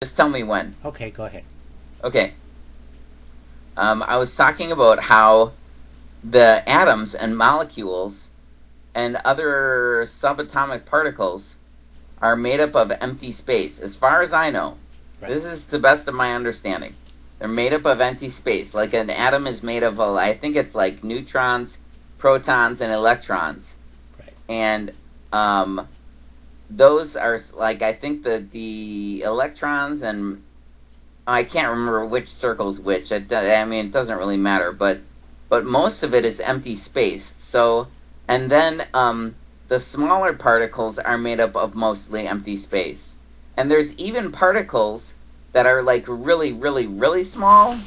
Just tell me when. Okay, go ahead. Okay. I was talking about how the atoms and molecules and other subatomic particles are made up of empty space. As far as I know, Right. this is the best of my understanding. They're made up of empty space. Like an atom is made of, I think it's like neutrons, protons, and electrons. Right. And those are, like, I think the electrons and I can't remember which circle's which. It doesn't really matter, but most of it is empty space. So, and then the smaller particles are made up of mostly empty space. And there's even particles that are like really, really, really small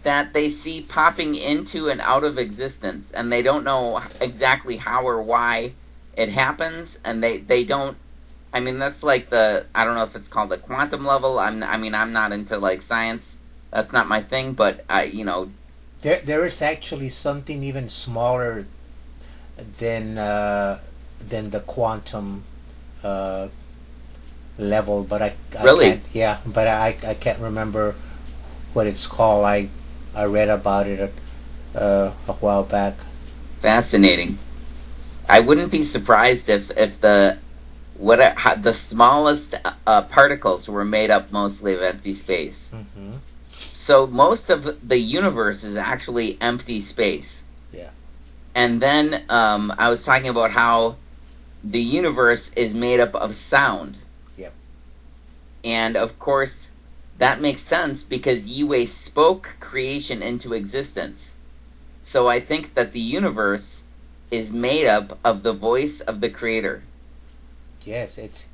that they see popping into and out of existence, and they don't know exactly how or why it happens, and they don't. I mean, that's like I don't know if it's called the quantum level. I'm not into like science. That's not my thing, but There is actually something even smaller than the quantum level, but I Really? can't. Yeah, but I can't remember what it's called. I read about it a while back. Fascinating. I wouldn't be surprised if the smallest particles were made up mostly of empty space. Mm-hmm. So most of the universe is actually empty space. Yeah. And then I was talking about how the universe is made up of sound. Yep. And of course, that makes sense because YHWH spoke creation into existence. So I think that the universe is made up of the voice of the Creator. Yes, it's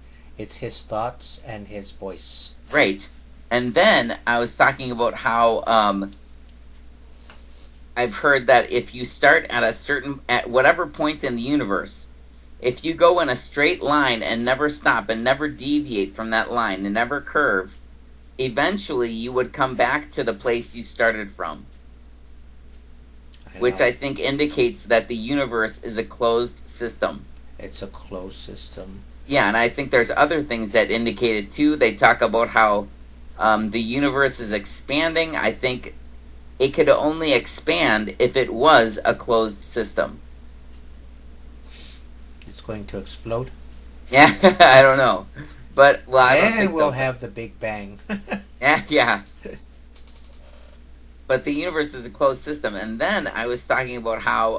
his thoughts and his voice. Right. And then I was talking about how I've heard that if you start at whatever point in the universe, if you go in a straight line and never stop and never deviate from that line and never curve, eventually you would come back to the place you started from. Which I think indicates that the universe is a closed system. It's a closed system. Yeah, and I think there's other things that indicate it too. They talk about how the universe is expanding. I think it could only expand if it was a closed system. It's going to explode. Yeah, I don't know. But, well, I don't And think we'll so. have the Big Bang. Yeah. But the universe is a closed system. And then I was talking about how,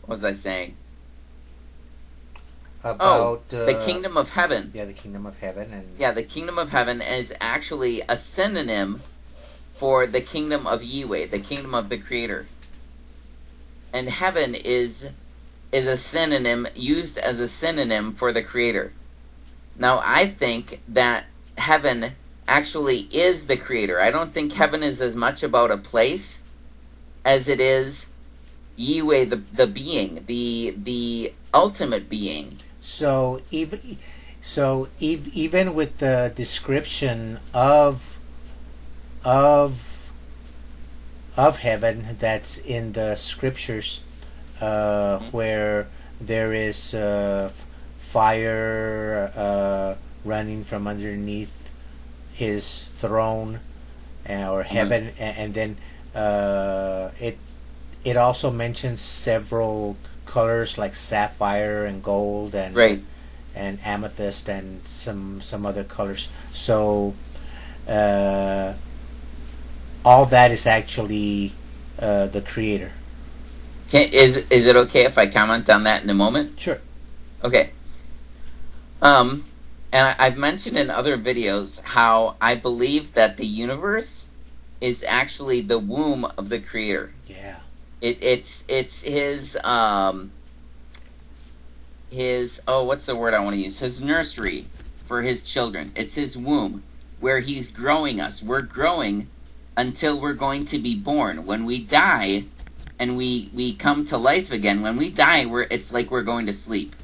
what was I saying? About the kingdom of heaven. Yeah, the kingdom of heaven. And yeah, the kingdom of heaven is actually a synonym for the kingdom of YHWH, the kingdom of the Creator. And heaven is a synonym, used as a synonym for the Creator. Now, I think that heaven actually is the Creator. I don't think heaven is as much about a place as it is YHWH, the being, the ultimate being. So even with the description of heaven that's in the scriptures, where there is fire running from underneath his throne, or heaven, and then it also mentions several colors like sapphire and gold and Right. and amethyst and some other colors. So all that is actually the Creator. Is it okay if I comment on that in a moment? Sure. Okay. And I've mentioned in other videos how I believe that the universe is actually the womb of the Creator. Yeah. It's his what's the word I want to use? His nursery for his children. It's his womb where he's growing us. We're growing until we're going to be born. When we die and we come to life again, when we die, it's like we're going to sleep.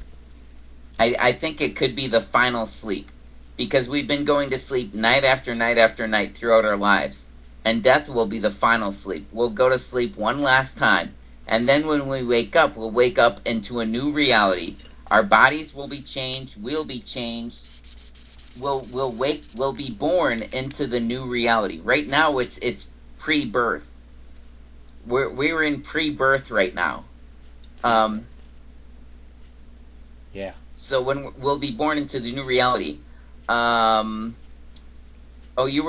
I think it could be the final sleep, because we've been going to sleep night after night after night throughout our lives. And death will be the final sleep. We'll go to sleep one last time. And then when we wake up, we'll wake up into a new reality, Our bodies will be changed. We'll be changed. We'll be born into the new reality. Right now, it's pre-birth. We're in pre-birth right now. Yeah. So when we'll be born into the new reality. You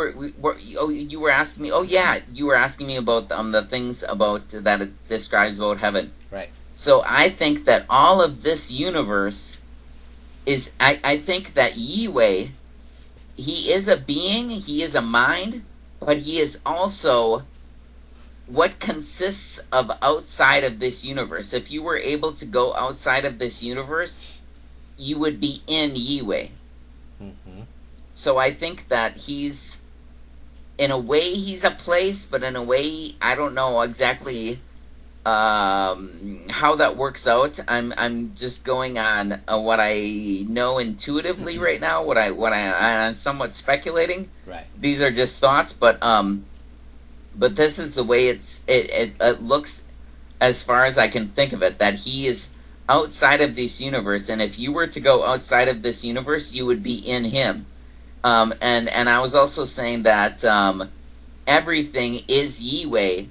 were asking me. Oh yeah, you were asking me about the things about that it describes about heaven. Right. So I think that all of this universe is. I think that Yihweh, he is a being, he is a mind, but he is also what consists of outside of this universe. If you were able to go outside of this universe, you would be in Yihweh. Mm-hmm. So I think that he's, in a way, he's a place, but in a way, I don't know exactly how that works out. I'm just going on what I know intuitively right now. I'm somewhat speculating. Right. These are just thoughts, but this is the way it looks, as far as I can think of it, that he is outside of this universe, and if you were to go outside of this universe, you would be in him. And I was also saying that everything is Yihweh.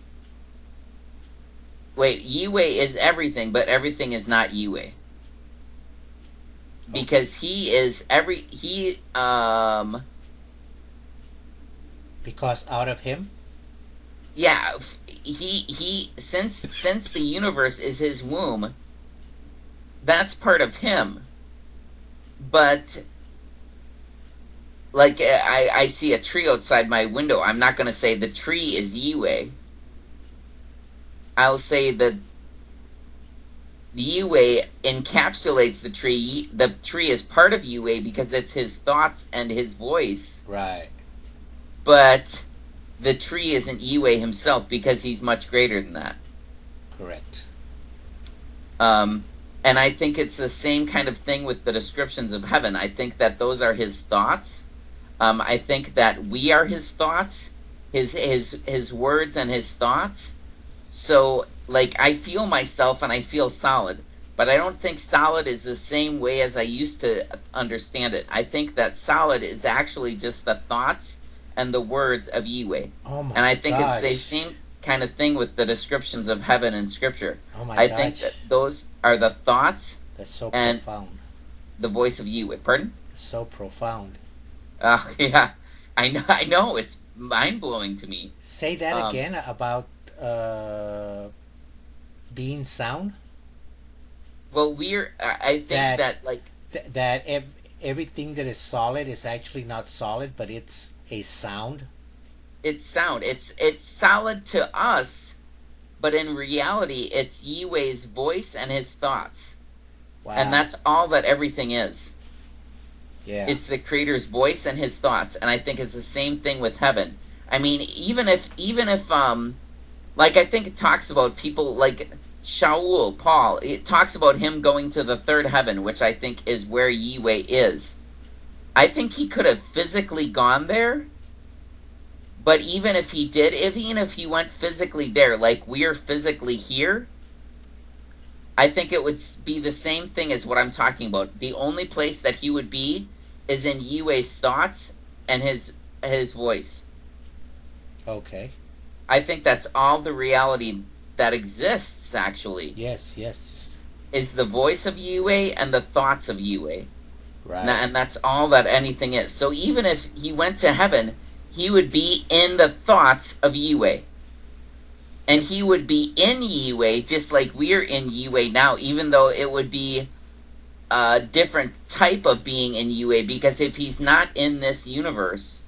Wait, Yihweh is everything, but everything is not Yihweh. Because he because out of him? Yeah, he since the universe is his womb, that's part of him. But like I see a tree outside my window. I'm not going to say the tree is Yihweh. I'll say that Yihweh encapsulates the tree. The tree is part of Yihweh because it's his thoughts and his voice. Right. But the tree isn't Yihweh himself because he's much greater than that. Correct. And I think it's the same kind of thing with the descriptions of heaven. I think that those are his thoughts. I think that we are his thoughts, his words and his thoughts. So, like, I feel myself and I feel solid, but I don't think solid is the same way as I used to understand it. I think that solid is actually just the thoughts and the words of Yihweh. Oh my And I think gosh. it's the same kind of thing with the descriptions of heaven in Scripture. Oh my I gosh. think that those are the thoughts That's so and profound. the voice of Yihweh. Pardon? So profound. Yeah, I know. It's mind-blowing to me. Say that again about being sound. Well, I think that like... Everything that is solid is actually not solid, but it's a sound. It's sound. It's solid to us, but in reality, it's Yihweh's voice and his thoughts. Wow. And that's all that everything is. Yeah. It's the Creator's voice and his thoughts. And I think it's the same thing with heaven. I mean, even if like, I think it talks about people like Shaul, Paul, it talks about him going to the third heaven, which I think is where Yihweh is. I think he could have physically gone there, but even if he did, even if he went physically there, like we're physically here, I think it would be the same thing as what I'm talking about. The only place that he would be is in Yihweh's thoughts and his voice. Okay. I think that's all the reality that exists, actually. Yes, yes. Is the voice of Yihweh and the thoughts of Yihweh. Right. And that's all that anything is. So even if he went to heaven, he would be in the thoughts of Yihweh. And he would be in Yihweh just like we're in Yihweh now, even though it would be a different type of being in Yihweh, because if he's not in this universe,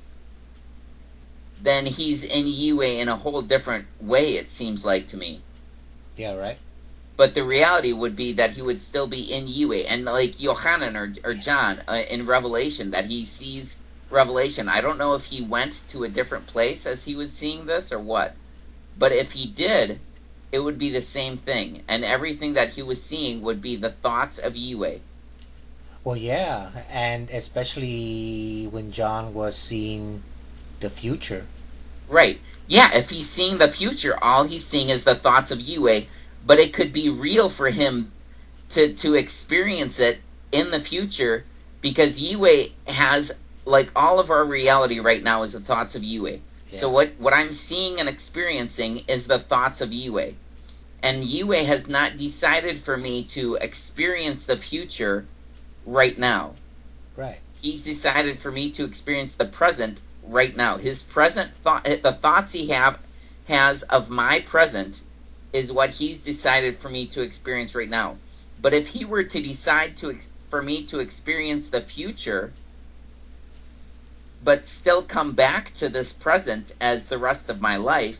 then he's in Yihweh in a whole different way, it seems like to me. Yeah, right. But the reality would be that he would still be in Yihweh. And like Yohanan or John in Revelation, that he sees Revelation. I don't know if he went to a different place as he was seeing this or what. But if he did, it would be the same thing. And everything that he was seeing would be the thoughts of Yihweh. Well, yeah. And especially when John was seeing the future. Right. Yeah, if he's seeing the future, all he's seeing is the thoughts of Yihweh. But it could be real for him to experience it in the future, because Yue has, like, all of our reality right now is the thoughts of Yue. Yeah. So what I'm seeing and experiencing is the thoughts of Yue. And Yue has not decided for me to experience the future right now. Right. He's decided for me to experience the present right now. His present thought, the thoughts he has of my present, is what he's decided for me to experience right now. But if he were to decide for me to experience the future, but still come back to this present as the rest of my life,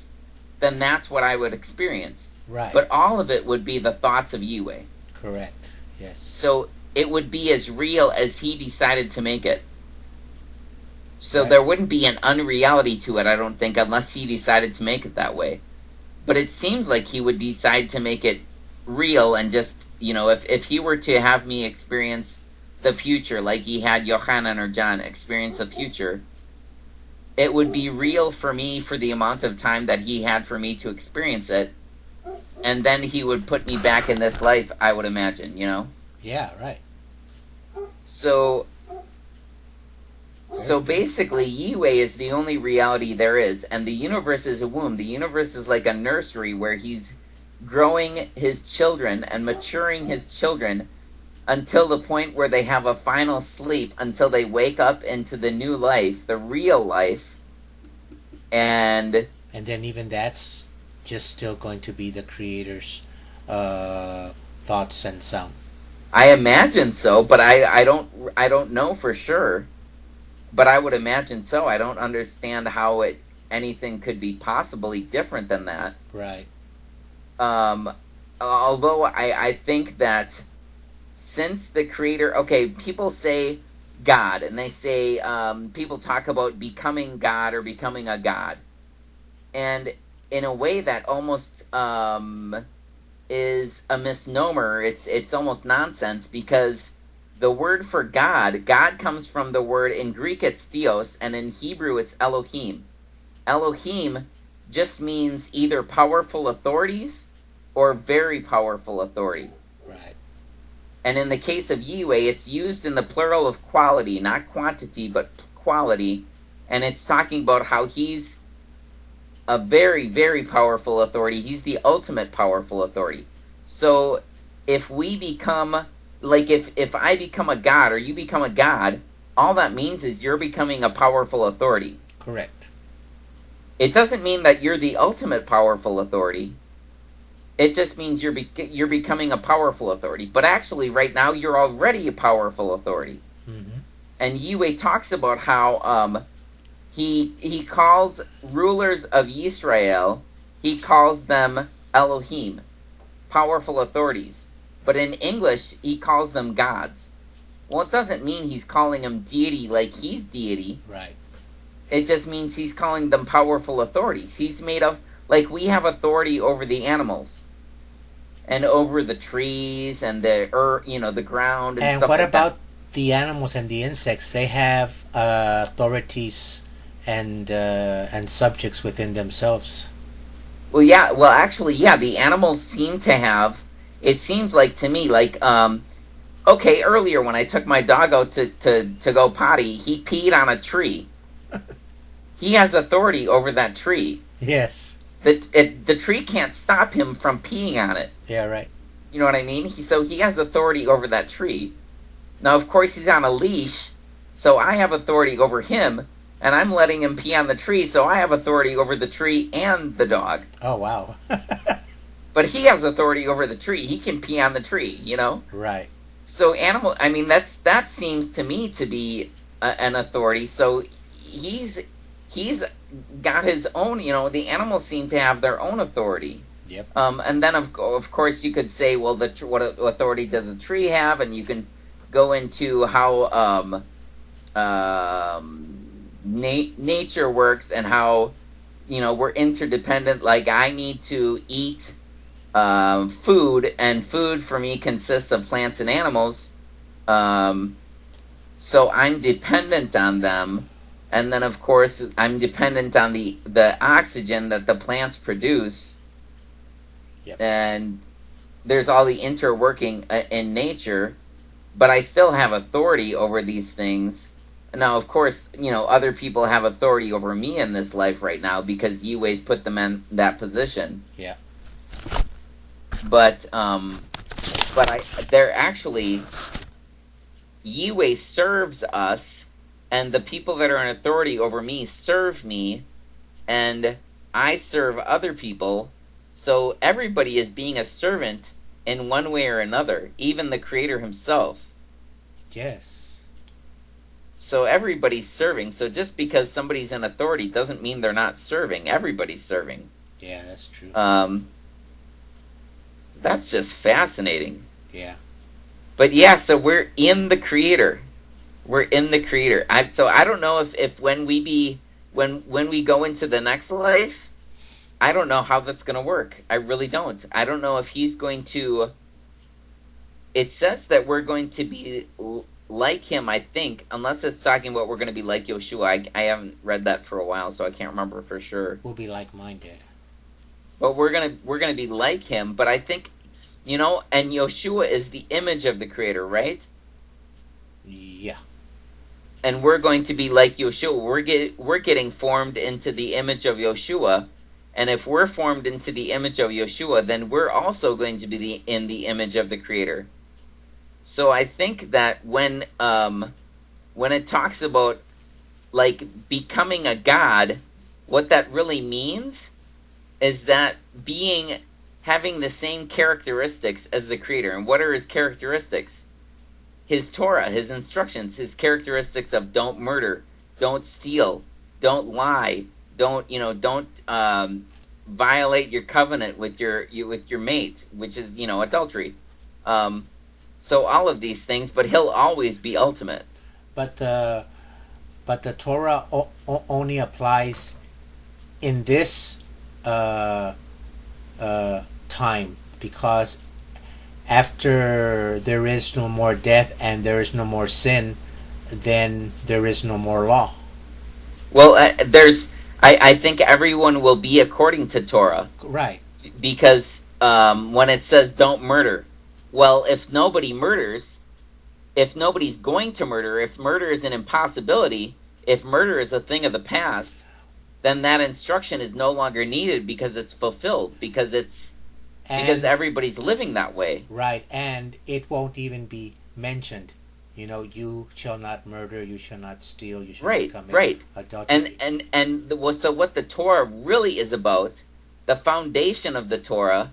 then that's what I would experience. Right. But all of it would be the thoughts of Yue. Correct. Yes. So it would be as real as he decided to make it. So Right. there wouldn't be an unreality to it, I don't think, unless he decided to make it that way. But it seems like he would decide to make it real, and just, if he were to have me experience the future, like he had Yohanan or John experience the future, it would be real for me for the amount of time that he had for me to experience it, and then he would put me back in this life, I would imagine, Yeah, right. So basically, Yue is the only reality there is, and the universe is a womb. The universe is like a nursery where he's growing his children and maturing his children until the point where they have a final sleep, until they wake up into the new life, the real life. And then even that's just still going to be the Creator's thoughts and sound. I imagine so, but I don't know for sure. But I would imagine so. I don't understand how anything could be possibly different than that. Right. Although I think that since the Creator, people say God, and they say, people talk about becoming God or becoming a God. And in a way that almost is a misnomer. It's almost nonsense, because the word for God comes from the word, in Greek it's theos, and in Hebrew it's Elohiym. Elohim just means either powerful authorities or very powerful authority. Right. And in the case of Yue, it's used in the plural of quality, not quantity, but quality. And it's talking about how he's a very, very powerful authority. He's the ultimate powerful authority. So if we become, like if I become a god or you become a god, all that means is you're becoming a powerful authority. Correct. It doesn't mean that you're the ultimate powerful authority. It just means you're becoming a powerful authority. But actually, right now, you're already a powerful authority. Mm-hmm. And Yue talks about how he calls rulers of Israel, he calls them Elohiym, powerful authorities. But in English, he calls them gods. Well, it doesn't mean he's calling them deity like he's deity. Right. It just means he's calling them powerful authorities. He's made of, like, we have authority over the animals and over the trees and the earth, the ground and stuff what like about that. the animals and the insects? They have authorities and subjects within themselves. Well, yeah. Well, actually, yeah. The animals seem to have. It seems like to me, like, earlier when I took my dog out to go potty, he peed on a tree. He has authority over that tree. Yes. The tree can't stop him from peeing on it. Yeah, right. You know what I mean? So he has authority over that tree. Now, of course, he's on a leash, so I have authority over him, and I'm letting him pee on the tree, so I have authority over the tree and the dog. Oh, wow. But he has authority over the tree. He can pee on the tree, Right. So that seems to me to be an authority. So he's got his own, the animals seem to have their own authority. Yep. And then of course you could say, well, what authority does a tree have? And you can go into how nature works and how, we're interdependent. Like, I need to eat food, and food for me consists of plants and animals. So I'm dependent on them. And then, of course, I'm dependent on the oxygen that the plants produce. Yep. And there's all the interworking in nature, but I still have authority over these things. Now, of course, other people have authority over me in this life right now because YHWH put them in that position. Yeah. But they're actually, YHWH serves us, and the people that are in authority over me serve me, and I serve other people. So everybody is being a servant in one way or another, even the Creator himself. Yes. So everybody's serving. So just because somebody's in authority doesn't mean they're not serving. Everybody's serving. Yeah, that's true. That's just fascinating. Yeah. But yeah, so we're in the Creator. We're in the Creator. So I don't know if when we go into the next life, I don't know how that's going to work. I really don't. I don't know if he's going to... It says that we're going to be like him, I think, unless it's talking about we're going to be like Yeshua. I haven't read that for a while, so I can't remember for sure. We'll be like-minded. But we're gonna be like him. But I think, and Yeshua is the image of the Creator, right? Yeah. And we're going to be like Yeshua. We're getting formed into the image of Yeshua. And if we're formed into the image of Yeshua, then we're also going to be in the image of the Creator. So I think that when it talks about like becoming a god, what that really means is that having the same characteristics as the Creator. And what are his characteristics? His Torah, his instructions, his characteristics of don't murder, don't steal, don't lie, don't violate your covenant with your mate, which is adultery. So all of these things, but he'll always be ultimate. But the Torah only applies in this time, because after there is no more death and there is no more sin, then there is no more law. Well, I think everyone will be according to Torah. Right. Because when it says don't murder, well, if nobody murders, if nobody's going to murder, if murder is an impossibility, if murder is a thing of the past, then that instruction is no longer needed because it's fulfilled, because everybody's living that way. Right, and it won't even be mentioned. You shall not murder, you shall not steal, you shall not commit adultery. So what the Torah really is about, the foundation of the Torah,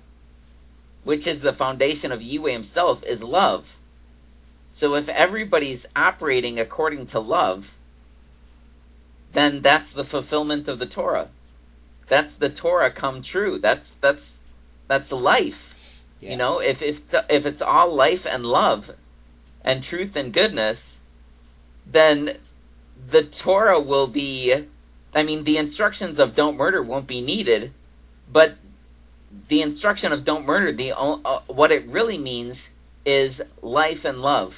which is the foundation of YHWH himself, is love. So if everybody's operating according to love, then that's the fulfillment of the Torah. That's the Torah come true. That's life. Yeah. If it's all life and love and truth and goodness, then the Torah will be, the instructions of don't murder won't be needed, but the instruction of don't murder, what it really means is life and love.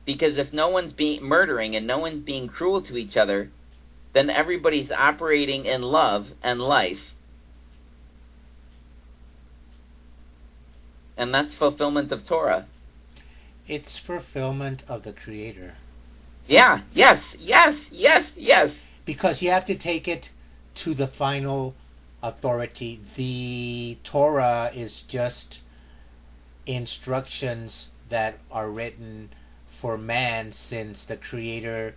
Because if no one's murdering and no one's being cruel to each other, then everybody's operating in love and life. And that's fulfillment of Torah. It's fulfillment of the Creator. Yeah, yes. Because you have to take it to the final authority. The Torah is just instructions that are written for man, since the Creator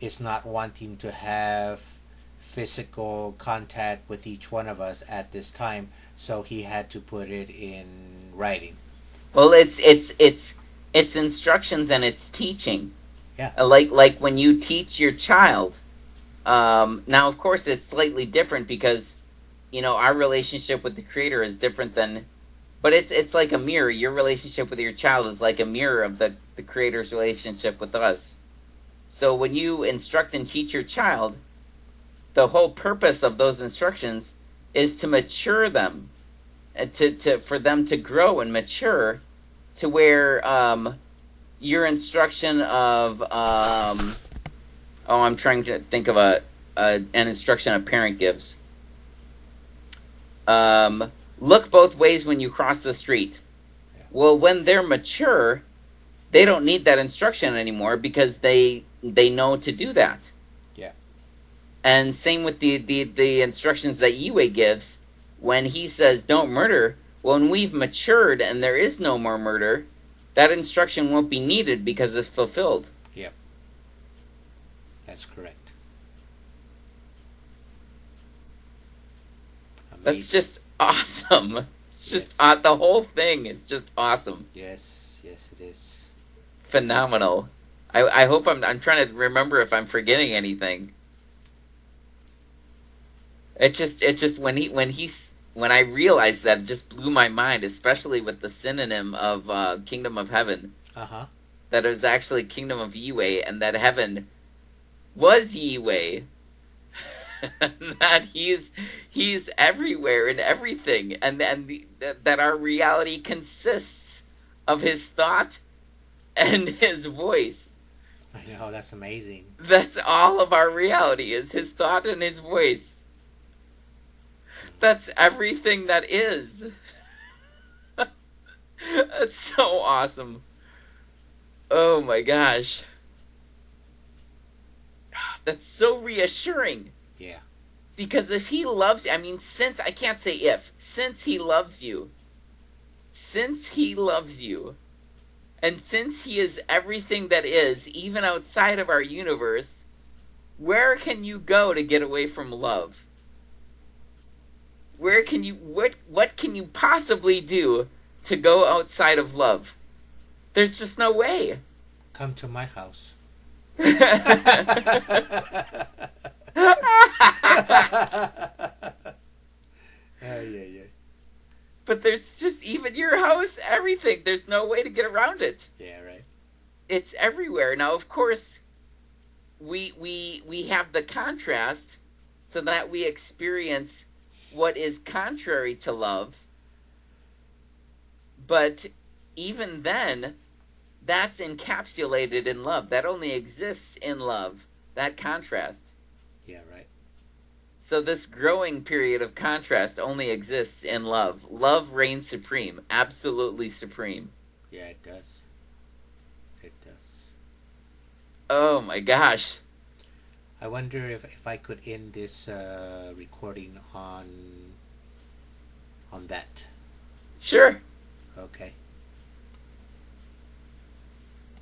is not wanting to have physical contact with each one of us at this time, so he had to put it in writing. Well, it's instructions and it's teaching. Yeah. Like when you teach your child. Now, of course, it's slightly different because our relationship with the Creator is different than. But it's like a mirror. Your relationship with your child is like a mirror of the Creator's relationship with us. So when you instruct and teach your child, the whole purpose of those instructions is to mature them, and for them to grow and mature to where your instruction of I'm trying to think of an instruction a parent gives. Look both ways when you cross the street. Yeah. Well, when they're mature, they don't need that instruction anymore because they know to do that. Yeah. And same with the instructions that Yue gives when he says don't murder. When we've matured and there is no more murder, that instruction won't be needed because it's fulfilled. Yep. That's correct. Amazing. That's just awesome. It's just Yes. the whole thing is just awesome. Yes, yes, it is. Phenomenal. I hope I'm trying to remember if I'm forgetting anything. It just when I realized that, it just blew my mind, especially with the synonym of Kingdom of Heaven, Uh-huh. that it was actually Kingdom of Yue, and that heaven was Yue. That he's everywhere in everything, and that our reality consists of his thought and his voice. I know, that's amazing. That's all of our reality, is his thought and his voice. That's everything that is. That's so awesome. Oh my gosh. That's so reassuring. Yeah. Because if he loves you, I mean, I can't say if, since he loves you, and since he is everything that is, even outside of our universe, where can you go to get away from love? Where can you, what can you possibly do to go outside of love? There's just no way. Come to my house. Yeah. But there's just, even your house, everything, there's no way to get around it. Yeah, right. It's everywhere. Now, of course, we have the contrast so that we experience what is contrary to love. But even then, that's encapsulated in love. That only exists in love, that contrast. Yeah, right. So this growing period of contrast only exists in love. Love reigns supreme, absolutely supreme. Yeah, it does. It does. Oh my gosh. I wonder if I could end this recording on that. Sure. Okay.